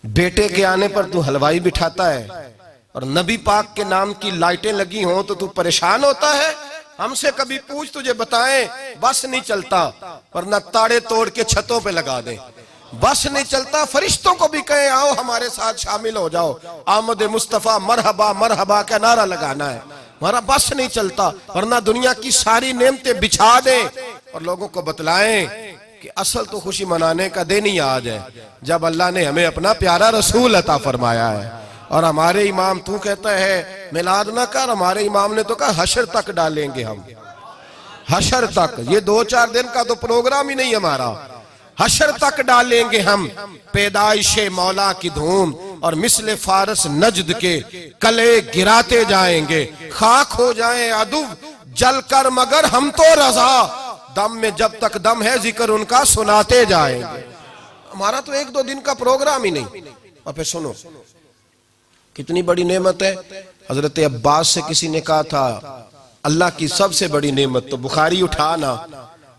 बेटे के आने पर तू हलवाई बिठाता है और नबी पाक के नाम की लाइटें लगी हों तो तू परेशान होता है। हमसे कभी पूछ, तुझे बताएं बस नहीं चलता, वरना ताड़े तोड़ के छतों पे लगा दे। बस नहीं चलता, फरिश्तों को भी कहें आओ हमारे साथ शामिल हो जाओ, आमद मुस्तफा मरहबा मरहबा का नारा लगाना है। हमारा बस नहीं चलता, वरना दुनिया की सारी नेमतें बिछा दे और लोगों को बतलाएं कि असल तो खुशी मनाने का दिन ही आज है जब अल्लाह ने हमें अपना प्यारा रसूल अता फरमाया है। और हमारे इमाम, तू कहता है मिलाद ना कर, हमारे इमाम ने तो कहा हशर तक डालेंगे हम, हशर तक। ये 2-4 दिन का तो प्रोग्राम ही नहीं हमारा, हशर तक डालेंगे हम पैदाइशे मौला की धूम और मिसले फारस नजद के कले गिराते जाएंगे। खाक हो जाएं अदु जलकर मगर हम तो रजा, दम में जब तक दम है जिक्र उनका सुनाते जाएंगे। हमारा तो 1-2 दिन का प्रोग्राम ही नहीं। और फिर सुनो कितनी बड़ी नेमत है। हजरत अब्बास से किसी ने कहा था अल्लाह की सबसे बड़ी नेमत, तो बुखारी उठाना,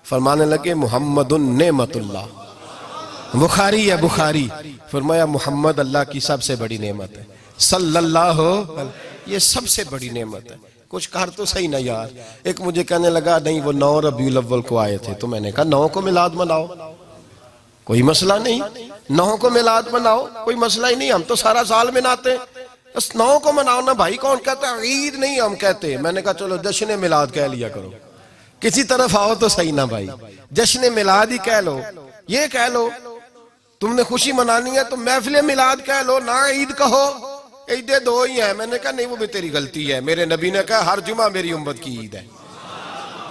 फरमाने लगे मुहम्मदुन नेमतुल्लाह। बुखारी है बुखारी, फरमाया मुहम्मद अल्लाह की सबसे बड़ी नेमत है, सल्लल्लाहु, ये सबसे बड़ी नेमत है। कुछ कर तो सही ना यार। एक मुझे कहने लगा नहीं वो 9 रबीउल अव्वल को आए थे, तो मैंने कहा 9 को मिलाद मनाओ, कोई मसला नहीं, 9 को मिलाद मनाओ, कोई मसला ही नहीं, हम तो सारा साल मनाते, बस 9 को मनाओ ना भाई। कौन कहता है ईद नहीं हम कहते। मैंने कहा चलो जश्न मिलाद कह लिया करो, किसी तरफ आओ तो सही ना भाई, जश्न मिलाद ही कह लो। ये कह लो तुमने खुशी मनानी है तो महफिल मिलाद कह लो ना, ईद कहो, ईदे 2 ही है। मैंने कहा नहीं वो भी तेरी गलती है, मेरे नबी ने कहा हर जुमा मेरी उम्मत की ईद है।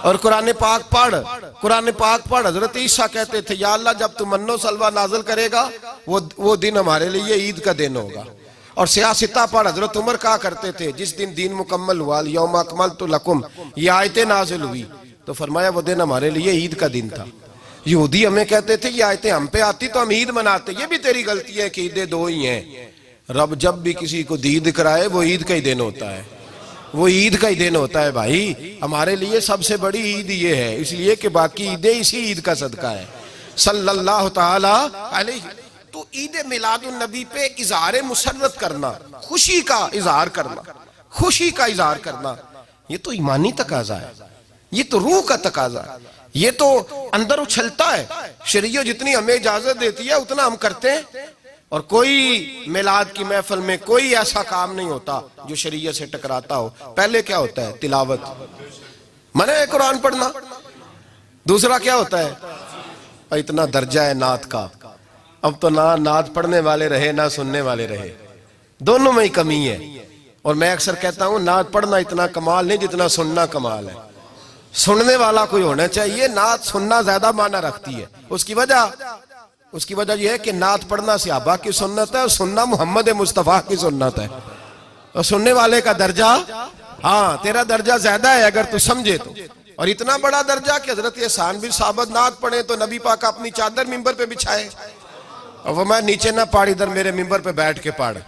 और कुरान पाक पढ़, कुरान पाक पढ़। हजरत ईसा कहते थे या अल्लाह जब तू मन्नो सलवा नाजिल करेगा वो दिन हमारे लिए ईद का दिन होगा। और सियासता पढ़, हजरत उमर कहा करते थे जिस दिन दीन मुकम्मल हुआ यौम अकमलतु लकुम, ये आयतें नाजिल हुई तो फरमाया वो दिन हमारे लिए ईद का दिन था। यहूदी हमें कहते थे ये आयतें हम पे आती तो हम ईद मनाते, ये भी तेरी गलती है कि ईदें 2 ही हैं। रब जब भी किसी को दीद कराए वो ईद का ही दिन होता है, वो ईद का ही दिन होता है भाई। हमारे लिए सबसे बड़ी ईद ये है, इसलिए कि बाकी ईदें इसी ईद का सदका है सल्लल्लाहु ताला अलैहि। तो ईद मिलादुन नबी पे इजहार मुसर्रत करना, खुशी का इजहार करना, खुशी का इजहार करना, ये तो ईमानी तकाजा है, ये तो रूह का तकाजा है, ये तो अंदर उछलता है। शरीयत जितनी हमें इजाजत देती है उतना हम करते हैं। और कोई मिलाद की महफिल में कोई ऐसा काम नहीं होता जो शरीयत से टकराता हो। पहले क्या होता है? तिलावत, मने है कुरान पढ़ना। दूसरा क्या होता है? इतना दर्जा है नात का, अब तो ना नात पढ़ने वाले रहे ना सुनने वाले रहे, दोनों में ही कमी है। और मैं अक्सर कहता हूं नात पढ़ना इतना कमाल नहीं जितना सुनना कमाल है। सुनने वाला कोई होना चाहिए, नात सुनना ज्यादा माना रखती है। उसकी वजह यह है कि नात पढ़ना सहाबा की सुन्नत है और सुनना मोहम्मद मुस्तफा की सुन्नत है। और सुनने वाले का दर्जा, हाँ तेरा दर्जा ज्यादा है अगर तू समझे तो। और इतना बड़ा दर्जा कि हजरत एहसान बिन साबित नात पढ़े तो नबी पाक अपनी चादर मिंबर पे बिछाए और वो मैं नीचे ना पढ़, इधर मेरे मिंबर पे बैठ के पढ़।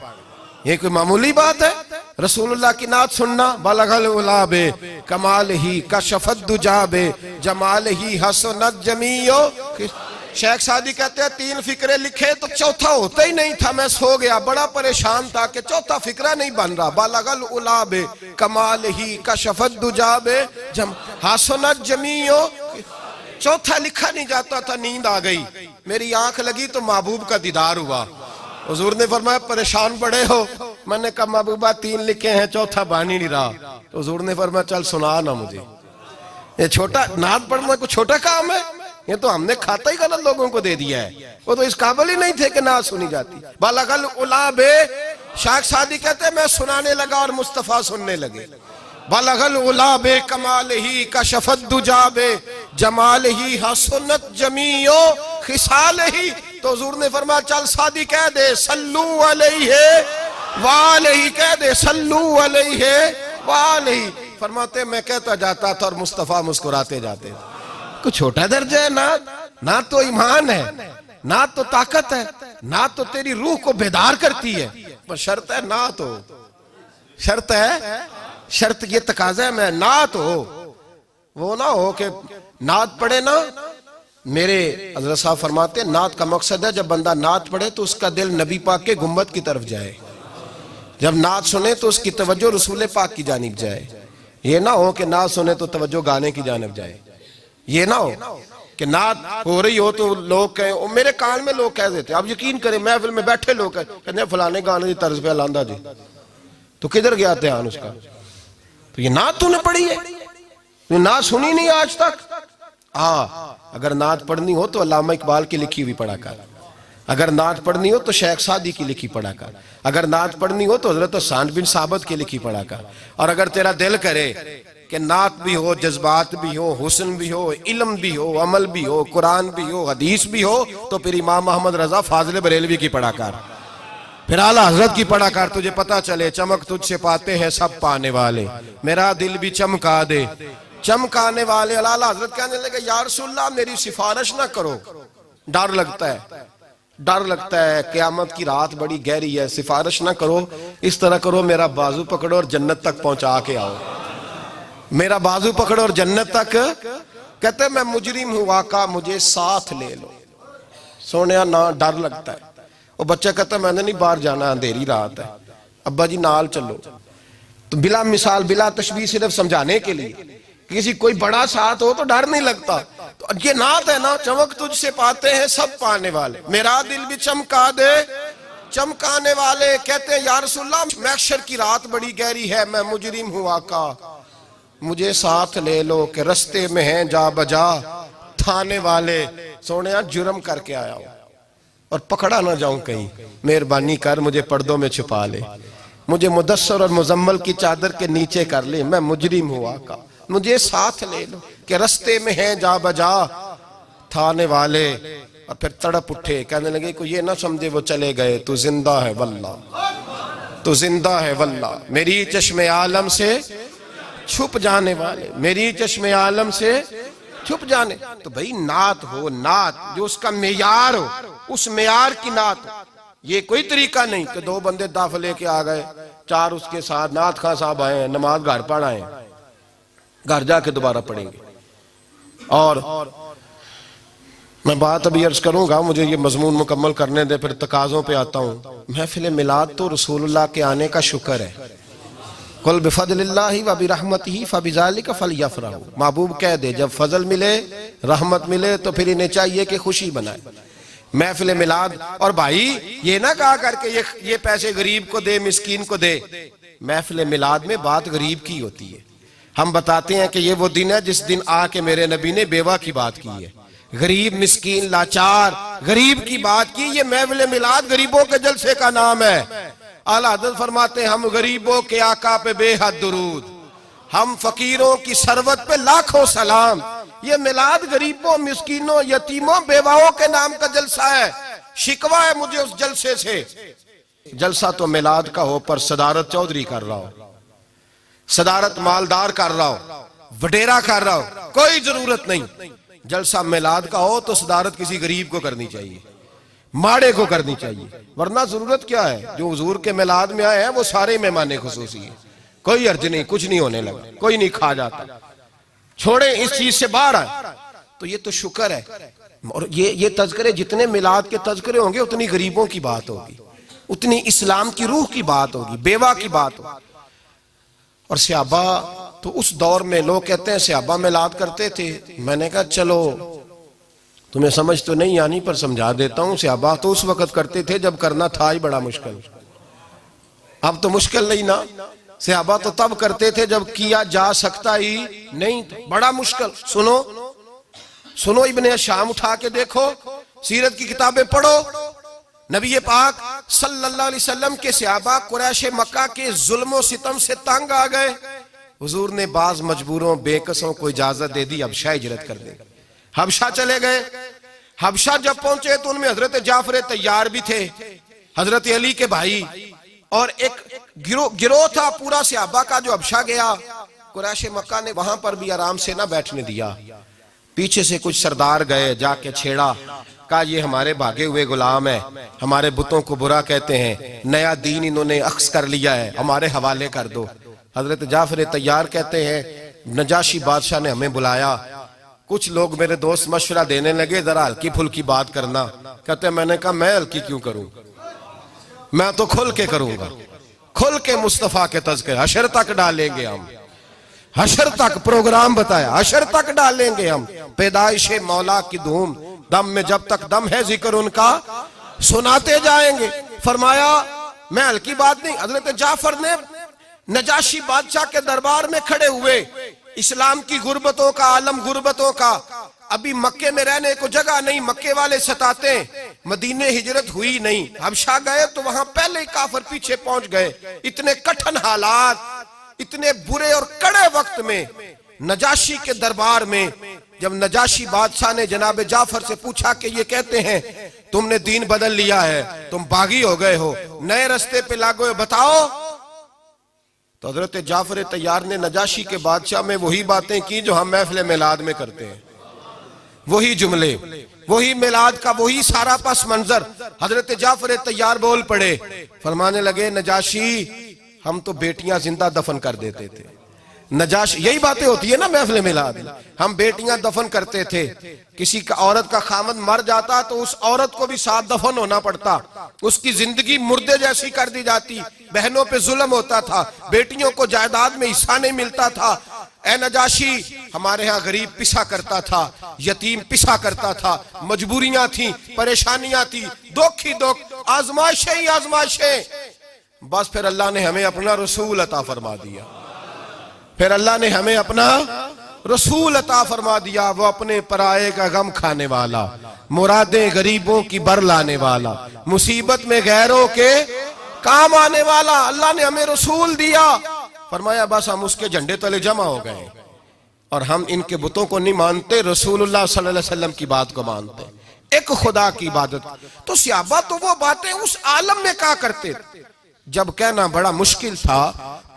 ये कोई मामूली बात है? रसूलुल्लाह की नात सुनना, बलगल उलाबे कमाल ही कशफत दुजाबे जमाल ही हसनत जमीयो। शेख सादी कहते हैं 3 फिक्रे लिखे तो चौथा होता ही नहीं था, मैं सो गया, बड़ा परेशान था कि चौथा फिक्रा नहीं बन रहा। बलगल उलाबे कमाल ही कशफत दुजाबे हसनत जमीयो, चौथा लिखा नहीं जाता था। नींद आ गई, मेरी आंख लगी तो महबूब का दीदार हुआ। हुजूर ने फरमाया परेशान पड़े हो? मैंने कहा महबूबा 3 लिखे हैं, चौथा बन ही नहीं रहा। तो हुजूर ने फरमाया चल सुना ना मुझे, ये छोटा नात पढ़ना कोई छोटा काम है? ये तो हमने खाता ही गलत लोगों को दे दिया है, वो तो इस काबिल ही नहीं थे कि नात सुनी जाती। बलगल उलाबे, शेख सादी कहते मैं सुनाने लगा और मुस्तफा सुनने लगे। बलगल उलाबे कमाल ही कशफत दुजाबे जमाल ही हसनत जमीयो खिसाल ही। तो हुजूर ने फरमाया चल सादी कह दे सल्लू अलैहि वालैहि, कह दे सल्लू अलैहि वालैहि। फरमाते मैं कहता जाता था और मुस्तफा मुस्कुराते जाते थे। कुछ छोटा दर्जा है नात? नात तो ईमान है, नात तो ताकत है, नात तो तेरी रूह को बेदार करती है। पर शर्त है नात हो, शर्त है, शर्त ये तकाजा है मैं नात हो। वो ना हो कि नात पढ़े ना मेरे हज़रत साहब फरमाते हैं नात का मकसद है जब बंदा नात पढ़े तो उसका दिल नबी पाक के गुंबद की तरफ जाए, जब नात सुने तो उसकी तवज्जो रसूल पाक की जानिब जाए। ये ना हो कि नात सुने तो तवज्जो गाने की जानिब जाए। ये ना हो कि नात हो रही हो तो लोग कहें, और मेरे कान में लोग कह देते, आप यकीन करें महफिल में बैठे लोग कहते फलाने गाने की तर्ज पे लांदा जी, तो किधर गया ध्यान उसका? तो ये नात तूने पढ़ी है, तूने नात सुनी नहीं आज तक। अगर नात पढ़नी हो तो अल्लामा इकबाल की लिखी हुई पढ़ा कर, अगर नात पढ़नी हो तो शेख सादी की लिखी पढ़ा कर, अगर नात पढ़नी हो तो हजरत हसन बिन साबित की लिखी पढ़ा कर। और अगर तेरा दिल करे कि नात भी हो, जज्बात भी हो, हुस्न भी हो, इल्म भी हो, अमल भी हो, कुरान भी हो, हदीस भी हो, तो फिर इमाम मोहम्मद रजा फाजिल बरेलवी की पढ़ा कर, फिर आला हजरत की पढ़ा कर। तुझे पता चले चमक तुझसे पाते हैं सब पाने वाले, मेरा दिल भी चमका दे चमकाने वाले। आला हजरत कहने लगे या रसूलल्लाह मेरी सिफारिश ना करो, डर लगता है, डर लगता है, क़यामत की रात बड़ी गहरी है, सिफारिश ना करो, इस तरह करो मेरा बाजू पकड़ो और जन्नत तक पहुंचा के आओ, मेरा बाजू पकड़ो और जन्नत तक। कहते मैं मुजरिम हूं आका मुझे साथ ले लो। सोनिया ना डर लगता है। वो बच्चा कहता मैंने नहीं बाहर जाना, अंधेरी रात है, अब्बा जी नाल चलो। तो बिला मिसाल बिला तशबीह सिर्फ समझाने के लिए, किसी कोई बड़ा साथ हो तो डर नहीं लगता। तो ये नात है ना, चमक तुझसे पाते हैं सब पाने वाले, मेरा दिल भी चमका दे चमकाने वाले। कहते हैं या रसूलल्लाह महशर की रात बड़ी गहरी है, मैं मुजरिम हूं आका मुझे साथ ले लो कि रस्ते में हैं जा बजा थाने वाले। सोनिया जुर्म करके आया हूं और पकड़ा ना जाऊं कहीं, मेहरबानी कर मुझे पर्दों में छुपा ले, मुझे मुदस्सर और मुजम्मल की चादर के नीचे कर ले, मैं मुजरिम हूं आका मुझे साथ ले लो कि रस्ते में हैं जा बजा थाने वाले। और फिर तड़प उठे, कहने लगे कोई ये ना समझे वो चले गए, तू जिंदा है वल्ला, तू जिंदा है वल्ला, मेरी चश्मे आलम से छुप जाने वाले, मेरी चश्मे आलम से छुप जाने। तो भाई नात हो, नात जो उसका मेयार हो, उस मेयार की नात हो। ये कोई तरीका नहीं कि दो बंदे दाफ लेके आ गए, चार उसके साथ नात खां साहब आए, नमाज घर पढ़ आए, घर जाके दोबारा पढ़ेंगे। और मैं बात अभी अर्ज करूंगा, मुझे ये मजमून मुकम्मल करने दे, फिर तकाज़ों पे आता हूँ। महफिल मिलाद तो रसूलुल्लाह के आने का शुक्र है। कुल बिफज़लिल्लाहि व बिरहमतिही फबिज़ालिका फलयफ़रहू। महबूब कह दे जब फजल मिले, रहमत मिले तो फिर इन्हें चाहिए कि खुशी बनाए। महफिल मिलाद, और भाई ये ना कहा करके ये पैसे गरीब को दे, मिस्कीन को दे। महफिल मिलाद में बात गरीब की होती है। हम बताते हैं कि ये वो दिन है जिस दिन आके मेरे नबी ने बेवा की बात की है, गरीब मिस्कीन लाचार गरीब की बात की। ये महफिल मिलाद गरीबों के जलसे का नाम है। आला हज़रत फरमाते हैं हम गरीबों के आका पे बेहद दुरूद, हम फकीरों की सरवत पे लाखों सलाम। ये मिलाद गरीबों मिस्कीनों यतीमों बेवाओं के नाम का जलसा है। शिकवा है मुझे उस जलसे से। जलसा तो मिलाद का हो पर सदारत चौधरी कर रहा हो, सदारत मालदार कर रहा हो, वडेरा कर रहा हो, कोई जरूरत नहीं। जलसा मिलाद का हो तो सदारत किसी गरीब को करनी चाहिए, माड़े को करनी चाहिए। वरना जरूरत क्या है, जो हुजूर के मिलाद में आए हैं वो सारे मेहमान खुसूसी है, कोई अर्ज नहीं, कुछ नहीं होने लगा, कोई नहीं खा जाता। छोड़े इस चीज से बाहर आए तो ये तो शुक्र है। और ये तज़किरे जितने मिलाद के तज़किरे होंगे उतनी गरीबों की बात होगी, उतनी इस्लाम की रूह की बात होगी, बेवा की बात होगी। और सहाबा तो उस दौर में लोग कहते हैं सहाबा मिलाद करते थे। मैंने कहा चलो तुम्हें समझ तो नहीं आनी पर समझा देता हूं। सहाबा तो उस वक्त करते थे जब करना था ही बड़ा मुश्किल, अब तो मुश्किल नहीं ना। सहाबा तो तब करते थे जब किया जा सकता ही नहीं, बड़ा मुश्किल। सुनो सुनो, इब्ने शाम उठा के देखो, सीरत की किताबें पढ़ो। नबी पाक सल्लल्लाहु अलैहि वसल्लम के सहाबा कुरैश मक्का के जुल्म और सितम से तंग आ गए। हुजूर ने बाज मजबूरों बेकसों को इजाजत दे दी हबशा हिजरत कर दे। हबशा चले गए। हबशा जब पहुंचे तो उनमें हजरत जाफर तैयार भी थे, हजरत अली के भाई, और एक गिरोह था पूरा सहाबा का जो हबशा गया। कुरैश मक्का ने वहां पर भी आराम से ना बैठने दिया। पीछे से कुछ सरदार गए, जाके छेड़ा, कहा ये हमारे भागे हुए गुलाम है, हमारे बुतों को बुरा कहते हैं, नया दीन इन्होंने अख्स कर लिया है, हमारे हवाले कर दो। हजरत जाफर तैयार कहते हैं नजाशी बादशाह ने हमें बुलाया, कुछ लोग मेरे दोस्त मशवरा देने लगे जरा हल्की फुल्की बात करना। कहते मैंने कहा मैं हल्की क्यों करूं, मैं तो खुल के करूंगा, खुल के मुस्तफा के तज़किरे हशर तक डालेंगे हम, हशर तक प्रोग्राम बताया, हशर तक डालेंगे हम। पैदाइशे मौला की धूम, दम में जब तक दम है जिक्र उनका सुनाते जाएंगे। फरमाया मैं हल्की बात नहीं। हजरत जाफर ने नजाशी बादशाह के दरबार में खड़े हुए, इस्लाम की गुर्बतों का आलम, गुर्बतों का, अभी मक्के में रहने को जगह नहीं, मक्के वाले सताते, मदीने हिजरत हुई नहीं, हबशा गए तो वहां पहले ही काफिर पीछे पहुंच गए। इतने कठिन हालात, इतने बुरे और कड़े वक्त में नजाशी के दरबार में जब नजाशी बादशाह ने जनाब जाफर से पूछा कि ये कहते हैं तुमने दीन बदल लिया है, तुम बागी हो गए हो, नए रास्ते पे लागो हो, बताओ। तो हजरत जाफर तैयार ने नजाशी के बादशाह में वही बातें की जो हम महफिल मिलाद में करते हैं, वही जुमले, वही मिलाद का वही सारा पस मंजर। हजरत जाफर तैयार बोल पड़े, फरमाने लगे नजाशी हम तो बेटियां जिंदा दफन कर देते थे। नजाशी, यही बातें होती है ना महफिल मिलाद, हम बेटियां दफन करते थे, किसी का औरत का खामद मर जाता तो उस औरत को भी साथ दफन होना पड़ता, उसकी जिंदगी मुर्दे जैसी कर दी जाती, बहनों पे जुल्म होता था, बेटियों को जायदाद में हिस्सा नहीं मिलता था। ए नजाशी हमारे यहाँ गरीब पिसा करता था, यतीम पिसा करता था, मजबूरियां थी, परेशानियां थी, दुख ही दुख, आजमाइशें ही आजमाइशें। बस फिर अल्लाह ने हमें अपना रसूल अता फरमा दिया, फिर अल्लाह ने हमें अपना रसूल अता फरमा दिया, वो अपने पराये का गम खाने वाला, मुरादें गरीबों की बर लाने वाला, मुसीबत में गैरों के काम आने वाला। अल्लाह ने हमें रसूल दिया, फरमाया बस हम उसके झंडे तले जमा हो गए और हम इनके बुतों को नहीं मानते, रसूलुल्लाह सल्लल्लाहु अलैहि वसल्लम की बात को मानते, एक खुदा की इबादत। तो सहाबा तो वो बातें उस आलम में क्या करते जब कहना बड़ा मुश्किल था,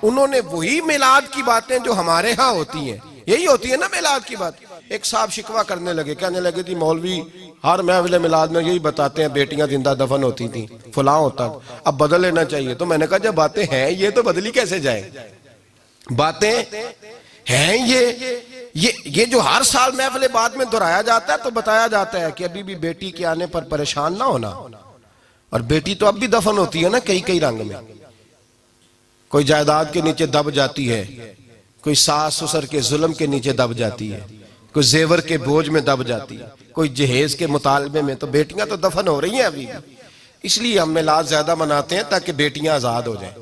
उन्होंने वही मिलाद की बातें जो हमारे यहाँ होती हैं, यही होती है ना मिलाद की बात। एक साहब शिकवा करने लगे, कहने लगे थी मौलवी हर महफिल मिलाद में यही बताते हैं बेटियां जिंदा दफन होती थी, फलां होता, अब बदल लेना चाहिए। तो मैंने कहा जब बातें हैं ये तो बदली कैसे जाए, बातें हैं ये जो हर साल महफिल बाद में दोहराया जाता है तो बताया जाता है कि अभी भी बेटी के आने पर परेशान ना होना। और बेटी तो अब भी दफन होती है ना कई कई रंग में, कोई जायदाद के नीचे दब जाती है, कोई सास ससुर के जुल्म के नीचे दब जाती है, कोई जेवर के बोझ में दब जाती है, कोई जहेज के मुतालबे में, तो बेटियां तो दफन हो रही हैं अभी भी। इसलिए हम मिलाद ज्यादा मनाते हैं ताकि बेटियां आजाद हो जाएं।